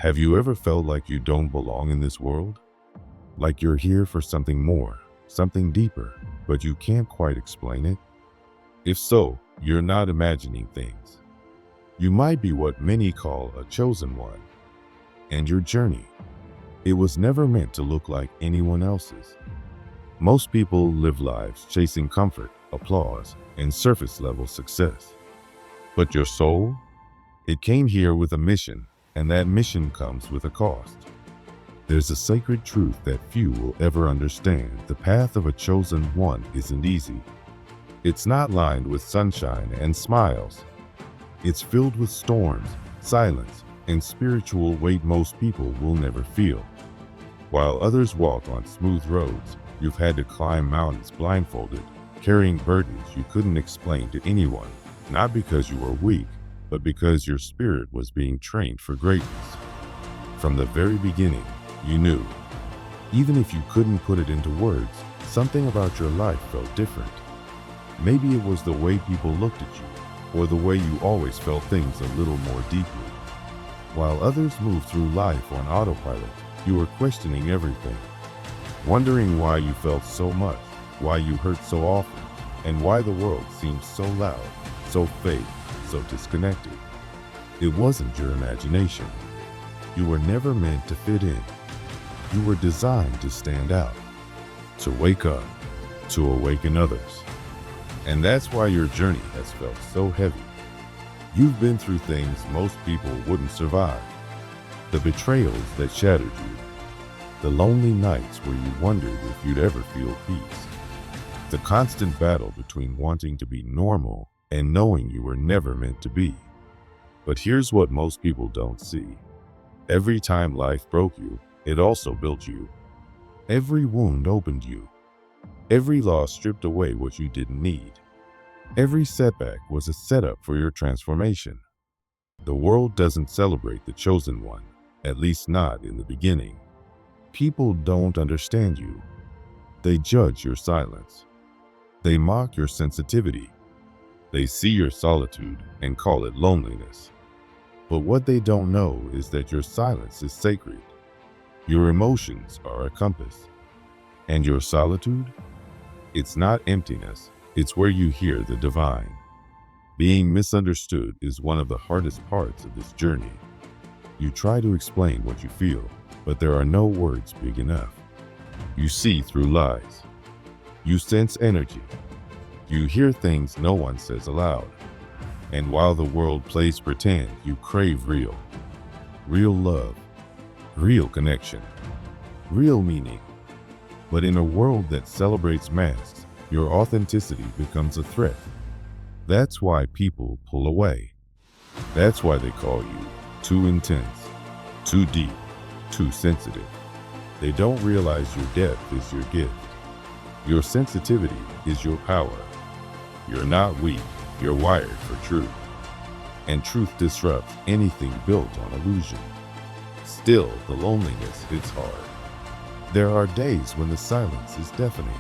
Have you ever felt like you don't belong in this world? Like you're here for something more, something deeper, but you can't quite explain it? If so, you're not imagining things. You might be what many call a chosen one. And your journey, it was never meant to look like anyone else's. Most people live lives chasing comfort, applause, and surface-level success. But your soul? It came here with a mission, and that mission comes with a cost. There's a sacred truth that few will ever understand. The path of a chosen one isn't easy. It's not lined with sunshine and smiles. It's filled with storms, silence, and spiritual weight most people will never feel. While others walk on smooth roads, you've had to climb mountains blindfolded, carrying burdens you couldn't explain to anyone, not because you were weak, but because your spirit was being trained for greatness. From the very beginning, you knew. Even if you couldn't put it into words, something about your life felt different. Maybe it was the way people looked at you, or the way you always felt things a little more deeply. While others moved through life on autopilot, you were questioning everything, wondering why you felt so much, why you hurt so often, and why the world seemed so loud, so fake, so disconnected. It wasn't your imagination. You were never meant to fit in. You were designed to stand out, to wake up, to awaken others. And that's why your journey has felt so heavy. You've been through things most people wouldn't survive. The betrayals that shattered you. The lonely nights where you wondered if you'd ever feel peace. The constant battle between wanting to be normal and knowing you were never meant to be. But here's what most people don't see. Every time life broke you, it also built you. Every wound opened you. Every loss stripped away what you didn't need. Every setback was a setup for your transformation. The world doesn't celebrate the chosen one, at least not in the beginning. People don't understand you. They judge your silence. They mock your sensitivity. They see your solitude and call it loneliness. But what they don't know is that your silence is sacred. Your emotions are a compass. And your solitude? It's not emptiness, it's where you hear the divine. Being misunderstood is one of the hardest parts of this journey. You try to explain what you feel, but there are no words big enough. You see through lies. You sense energy. You hear things no one says aloud. And while the world plays pretend, you crave real. Real love. Real connection. Real meaning. But in a world that celebrates masks, your authenticity becomes a threat. That's why people pull away. That's why they call you too intense, too deep, too sensitive. They don't realize your depth is your gift. Your sensitivity is your power. You're not weak, you're wired for truth. And truth disrupts anything built on illusion. Still, the loneliness hits hard. There are days when the silence is deafening.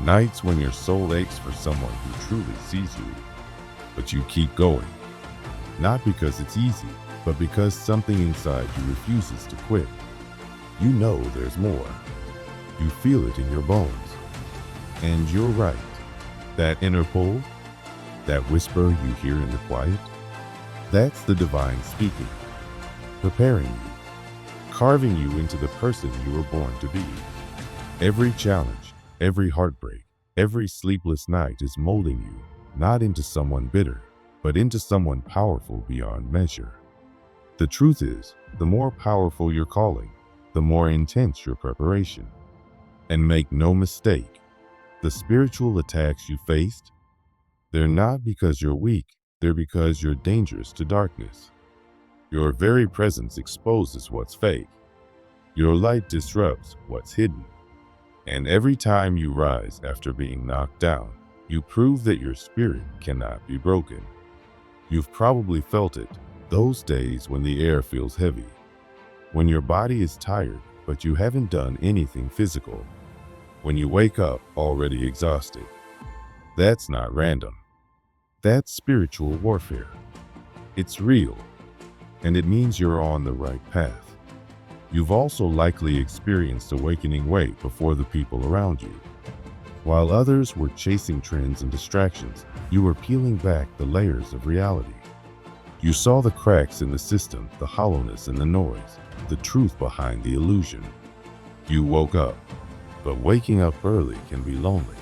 Nights when your soul aches for someone who truly sees you. But you keep going. Not because it's easy, but because something inside you refuses to quit. You know there's more. You feel it in your bones. And you're right. That inner pull, that whisper you hear in the quiet, that's the divine speaking, preparing you, carving you into the person you were born to be. Every challenge, every heartbreak, every sleepless night is molding you, not into someone bitter, but into someone powerful beyond measure. The truth is, the more powerful your calling, the more intense your preparation. And make no mistake, the spiritual attacks you faced, they're not because you're weak, they're because you're dangerous to darkness. Your very presence exposes what's fake. Your light disrupts what's hidden. And every time you rise after being knocked down, you prove that your spirit cannot be broken. You've probably felt it, those days when the air feels heavy, when your body is tired, but you haven't done anything physical, when you wake up already exhausted. That's not random. That's spiritual warfare. It's real. and it means you're on the right path. You've also likely experienced awakening way before the people around you. While others were chasing trends and distractions, you were peeling back the layers of reality. You saw the cracks in the system, the hollowness in the noise, the truth behind the illusion. You woke up, but waking up early can be lonely.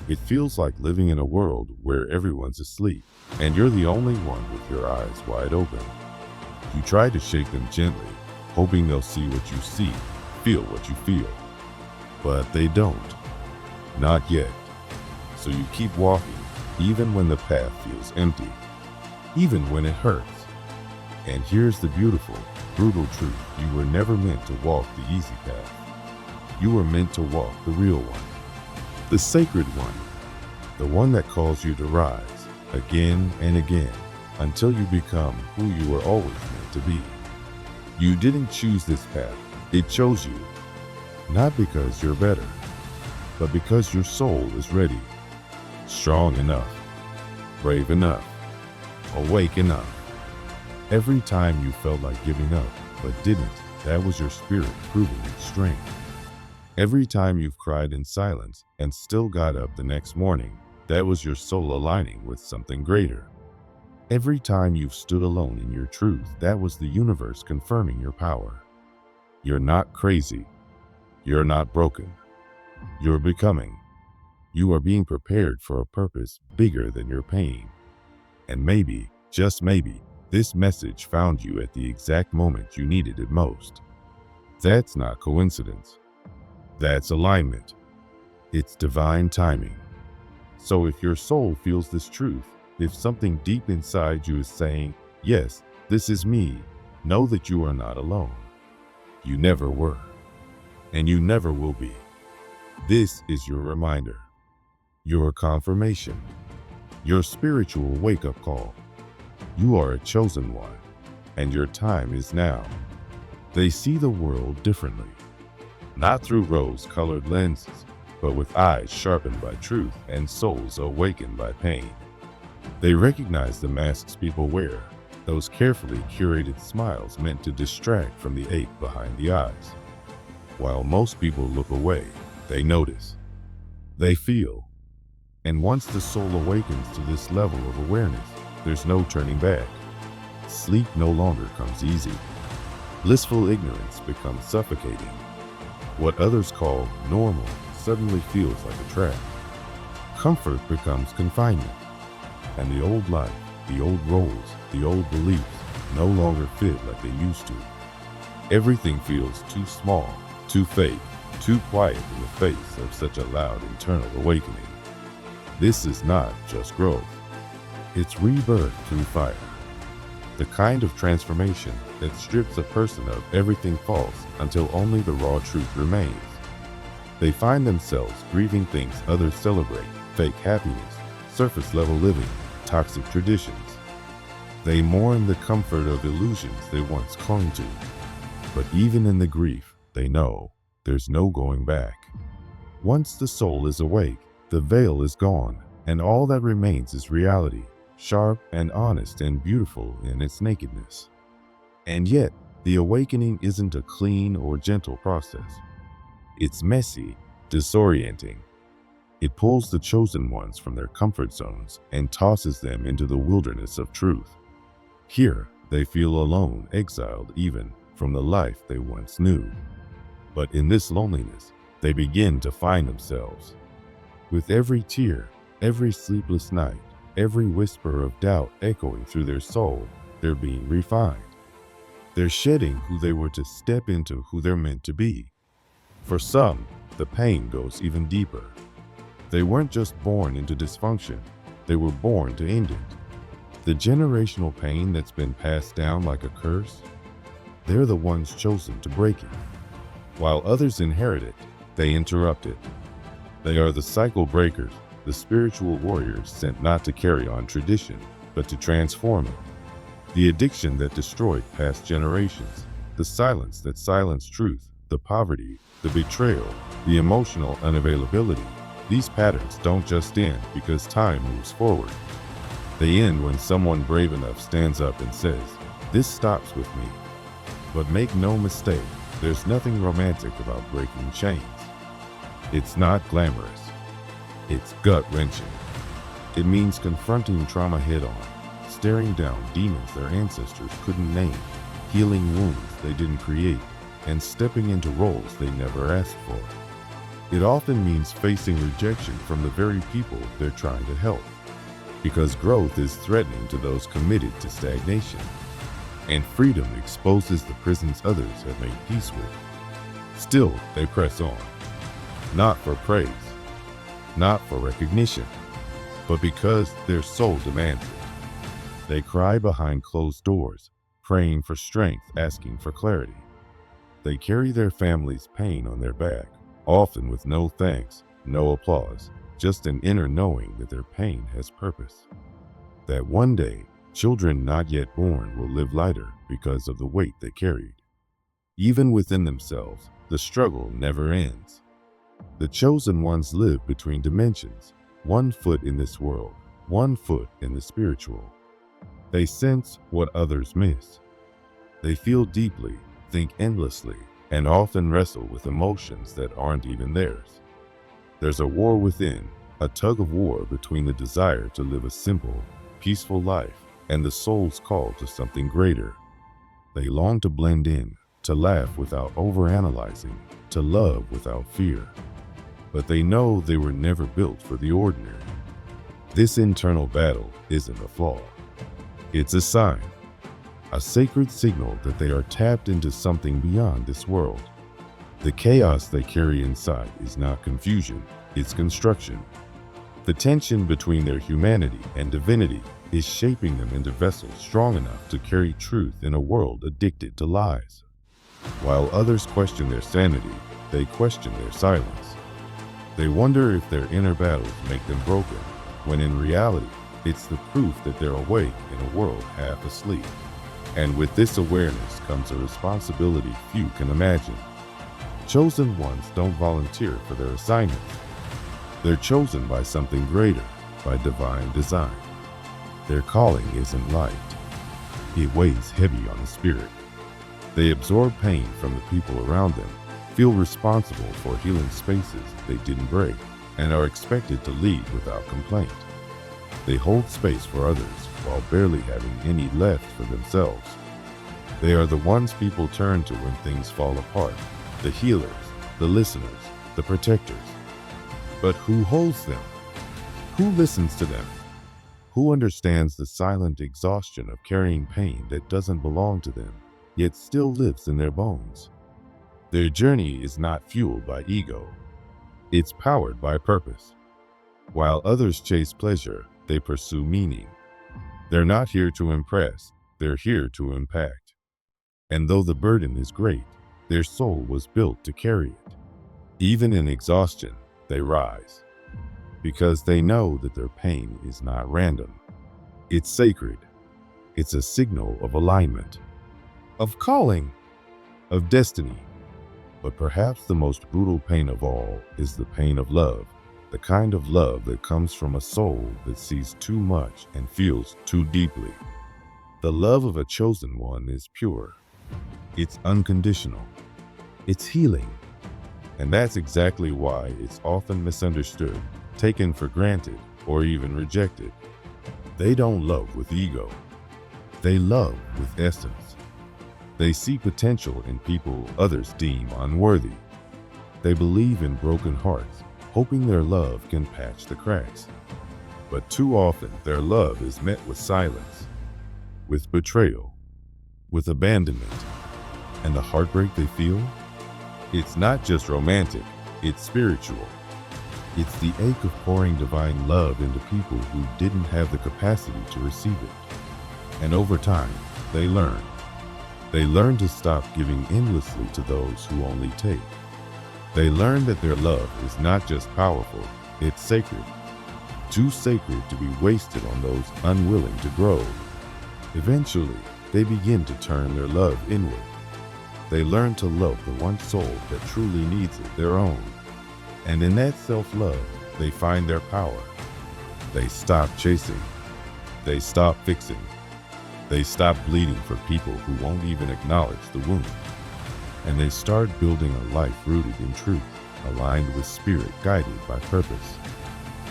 It feels like living in a world where everyone's asleep, and you're the only one with your eyes wide open. You try to shake them gently, hoping they'll see what you see, feel what you feel. But they don't. Not yet. So you keep walking, even when the path feels empty, even when it hurts. And here's the beautiful, brutal truth. You were never meant to walk the easy path. You were meant to walk the real one, the sacred one, the one that calls you to rise again and again until you become who you were always meant to be. You didn't choose this path, it chose you. Not because you're better, but because your soul is ready, strong enough, brave enough, awake enough. Every time you felt like giving up, but didn't, that was your spirit proving its strength. Every time you've cried in silence and still got up the next morning, that was your soul aligning with something greater. Every time you've stood alone in your truth, that was the universe confirming your power. You're not crazy. You're not broken. You're becoming. You are being prepared for a purpose bigger than your pain. And maybe, just maybe, this message found you at the exact moment you needed it most. That's not coincidence. That's alignment. It's divine timing. So if your soul feels this truth, if something deep inside you is saying, yes, this is me, know that you are not alone. You never were. And you never will be. This is your reminder, your confirmation, your spiritual wake-up call. You are a chosen one, and your time is now. They see the world differently, not through rose-colored lenses, but with eyes sharpened by truth and souls awakened by pain. They recognize the masks people wear, those carefully curated smiles meant to distract from the ache behind the eyes. While most people look away, they notice, they feel. And once the soul awakens to this level of awareness, there's no turning back. Sleep no longer comes easy. Blissful ignorance becomes suffocating. What others call normal suddenly feels like a trap. Comfort becomes confinement. And the old life, the old roles, the old beliefs no longer fit like they used to. Everything feels too small, too fake, too quiet in the face of such a loud internal awakening. This is not just growth. It's rebirth through fire. The kind of transformation that strips a person of everything false until only the raw truth remains. They find themselves grieving things others celebrate, fake happiness, surface-level living, toxic traditions. They mourn the comfort of illusions they once clung to. But even in the grief, they know there's no going back. Once the soul is awake, the veil is gone, and all that remains is reality, sharp and honest and beautiful in its nakedness. And yet, the awakening isn't a clean or gentle process. It's messy, disorienting. It pulls the chosen ones from their comfort zones and tosses them into the wilderness of truth. Here, they feel alone, exiled even from the life they once knew. But in this loneliness, they begin to find themselves. With every tear, every sleepless night, every whisper of doubt echoing through their soul, they're being refined. They're shedding who they were to step into who they're meant to be. For some, the pain goes even deeper. They weren't just born into dysfunction, they were born to end it. The generational pain that's been passed down like a curse, they're the ones chosen to break it. While others inherit it, they interrupt it. They are the cycle breakers, the spiritual warriors sent not to carry on tradition, but to transform it. The addiction that destroyed past generations, the silence that silenced truth, the poverty, the betrayal, the emotional unavailability. These patterns don't just end because time moves forward. They end when someone brave enough stands up and says, This stops with me. But make no mistake, there's nothing romantic about breaking chains. It's not glamorous. It's gut-wrenching. It means confronting trauma head-on, staring down demons their ancestors couldn't name, healing wounds they didn't create, and stepping into roles they never asked for. It often means facing rejection from the very people they're trying to help, because growth is threatening to those committed to stagnation, and freedom exposes the prisons others have made peace with. Still, they press on, not for praise, not for recognition, but because their soul demands it. They cry behind closed doors, praying for strength, asking for clarity. They carry their family's pain on their back, often with no thanks, no applause, just an inner knowing that their pain has purpose. That one day, children not yet born will live lighter because of the weight they carried. Even within themselves, the struggle never ends. The chosen ones live between dimensions, one foot in this world, one foot in the spiritual. They sense what others miss. They feel deeply, think endlessly, and often wrestle with emotions that aren't even theirs. There's a war within, a tug of war between the desire to live a simple, peaceful life and the soul's call to something greater. They long to blend in, to laugh without overanalyzing, to love without fear. But they know they were never built for the ordinary. This internal battle isn't a flaw. It's a sign, a sacred signal that they are tapped into something beyond this world. The chaos they carry inside is not confusion, it's construction. The tension between their humanity and divinity is shaping them into vessels strong enough to carry truth in a world addicted to lies. While others question their sanity, they question their silence. They wonder if their inner battles make them broken, when in reality, it's the proof that they're awake in a world half asleep. And with this awareness comes a responsibility few can imagine. Chosen ones don't volunteer for their assignments. They're chosen by something greater, by divine design. Their calling isn't light. It weighs heavy on the spirit. They absorb pain from the people around them, feel responsible for healing spaces they didn't break, and are expected to lead without complaint. They hold space for others while barely having any left for themselves. They are the ones people turn to when things fall apart, the healers, the listeners, the protectors. But who holds them? Who listens to them? Who understands the silent exhaustion of carrying pain that doesn't belong to them, yet still lives in their bones? Their journey is not fueled by ego. It's powered by purpose. While others chase pleasure, they pursue meaning. They're not here to impress, they're here to impact. And though the burden is great, their soul was built to carry it. Even in exhaustion, they rise, because they know that their pain is not random. It's sacred. It's a signal of alignment, of calling, of destiny. But perhaps the most brutal pain of all is the pain of love, the kind of love that comes from a soul that sees too much and feels too deeply. The love of a chosen one is pure. It's unconditional. It's healing. And that's exactly why it's often misunderstood, taken for granted, or even rejected. They don't love with ego. They love with essence. They see potential in people others deem unworthy. They believe in broken hearts, hoping their love can patch the cracks. But too often, their love is met with silence, with betrayal, with abandonment, and the heartbreak they feel. It's not just romantic, it's spiritual. It's the ache of pouring divine love into people who didn't have the capacity to receive it. And over time, they learn. They learn to stop giving endlessly to those who only take. They learn that their love is not just powerful, it's sacred. Too sacred to be wasted on those unwilling to grow. Eventually, they begin to turn their love inward. They learn to love the one soul that truly needs it, their own. And in that self-love, they find their power. They stop chasing. They stop fixing. They stop bleeding for people who won't even acknowledge the wound. And they start building a life rooted in truth, aligned with spirit, guided by purpose.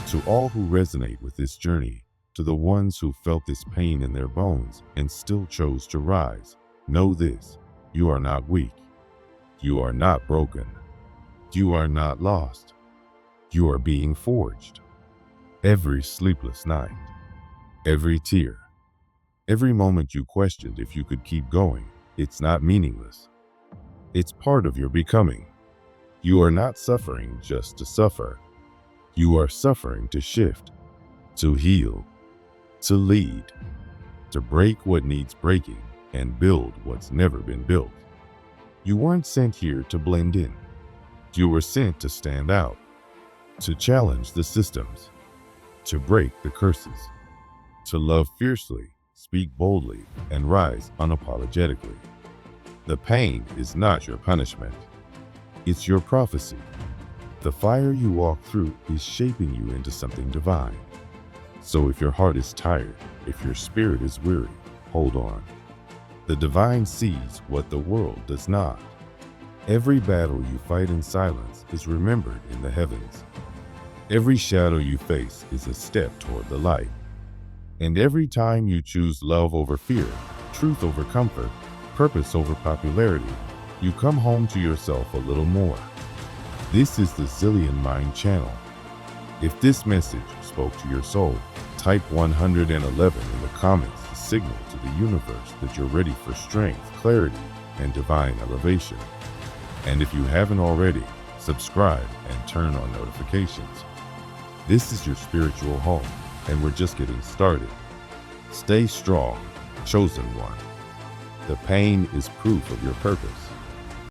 To all who resonate with this journey, to the ones who felt this pain in their bones and still chose to rise, know this: you are not weak. You are not broken. You are not lost. You are being forged. Every sleepless night, every tear, every moment you questioned if you could keep going, it's not meaningless. It's part of your becoming. You are not suffering just to suffer. You are suffering to shift, to heal, to lead, to break what needs breaking and build what's never been built. You weren't sent here to blend in. You were sent to stand out, to challenge the systems, to break the curses, to love fiercely, speak boldly, and rise unapologetically. The pain is not your punishment. It's your prophecy. The fire you walk through is shaping you into something divine. So if your heart is tired, if your spirit is weary, hold on. The divine sees what the world does not. Every battle you fight in silence is remembered in the heavens. Every shadow you face is a step toward the light. And every time you choose love over fear, truth over comfort, purpose over popularity, you come home to yourself a little more. This is the Zillion Mind channel. If this message spoke to your soul, type 111 in the comments to signal to the universe that you're ready for strength, clarity, and divine elevation. And if you haven't already, subscribe and turn on notifications. This is your spiritual home, and we're just getting started. Stay strong, chosen one. The pain is proof of your purpose.